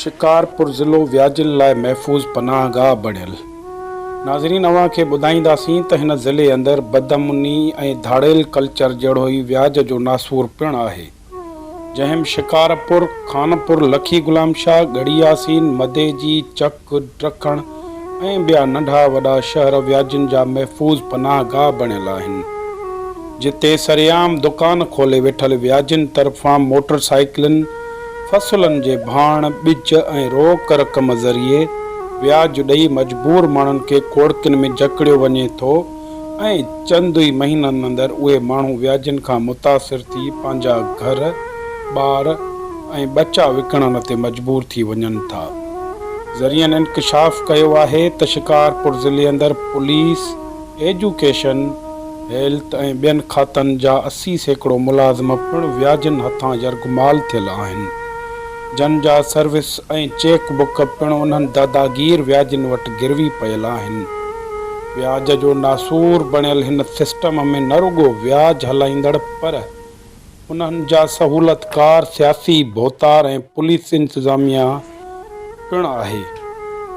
शिकारपुर ज़िलो व्याजनि लाइ महफ़ूज़ पनाहगाह बणियल। नाज़रीन, अव्हां खे ॿुधाईंदासीं त हिन ज़िले अंदरि बदअमनी ऐं धाड़ेल कल्चर जहिड़ो ई व्याज जो नासूर पिणु आहे, जंहिं में शिकारपुर, खानपुर, लखी गुलाम शाह, गढ़ी यासीन, मदेजी, चक, ड्रखण ऐं ॿिया नंढा वॾा शहर व्याजनि जा महफ़ूज़ पनाहगाह बणियल आहिनि, जिते सरेआम दुकान खोले वेठल व्याजनि तरफ़ां मोटर साइकिलनि, फसुलनि जे भाण, ॿिज ऐं रोक रक़म ज़रिए व्याज ॾेई मजबूर माण्हुनि खे कोड़कियुनि में जकड़ियो वञे थो ऐं चंद ई महीननि अंदरि उहे माण्हू व्याजनि खां मुतासिर थी पंहिंजा घर, ॿार ऐं बचा विकिणण ते मजबूर थी वञनि था। ज़रियनि इंकशाफ़ कयो आहे त शिकारपुर ज़िले अंदरि पुलिस, एजुकेशन, हेल्थ ऐं ॿियनि खातनि जा 80% मुलाज़िम पिणु व्याजनि हथां यरगुमाल थियल आहिनि। जन जा सर्विस ऐं चेक बुक पिणु उन्हनि दादागीर व्याजनि वटि गिरवी पियल आहिनि। व्याज जो नासूर बणियल हिन सिस्टम में न रुॻो व्याज हलाईंदड़ पर उन्हनि जा सहूलतकार सियासी भोतार ऐं पुलिस इंतिज़ामिया पिणु आहे,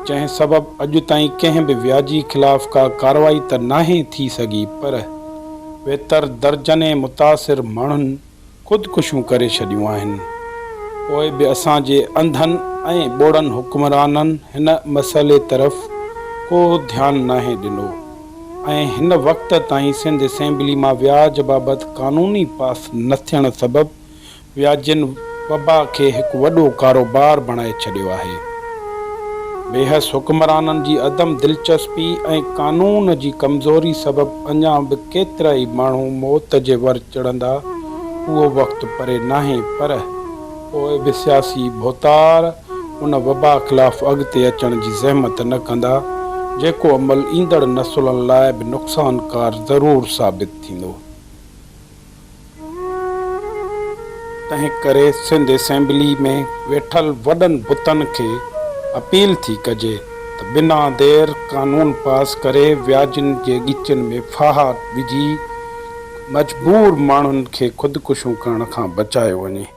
जंहिं सबबु अॼु ताईं कंहिं बि व्याजी ख़िलाफ़ का कार्रवाई त नाहे थी सघी, पर वेतर दर्जने मुतासिर माण्हुनि ख़ुदकुशियूं करे छॾियूं आहिनि। पोइ बि असांजे अंधनि ऐं ॿोड़नि हुक्मराननि हिन मसइले तरफ़ को ध्यानु नाहे ॾिनो ऐं हिन वक़्त ताईं सिंध असेंबली मां व्याज बाबति क़ानूनी पास न थियण सबबु व्याजनि वबा खे हिकु वॾो कारोबार बणाए छॾियो आहे। बेहस हुक्मराननि जी अदम दिलचस्पी ऐं क़ानून जी कमज़ोरी सबबु अञा बि केतिरा ई माण्हू मौत जे वर चढ़ंदा, उहो वक़्तु परे नाहे, पर पोइ बि सियासी भोतार उन वबा ख़िलाफ़ अॻिते अचण जी ज़हमत न कंदा, जेको अमल ईंदड़ नसुलनि लाइ बि नुक़सानकार ज़रूरु साबित थींदो। तंहिं करे सिंध असेंबली में वेठल वॾनि बुतनि खे अपील थी कजे त बिना देर क़ानून पास करे व्याजनि जे ॻिचनि में फाहा विझी मजबूर माण्हुनि खे ख़ुदकुशियूं करण खां बचायो वञे।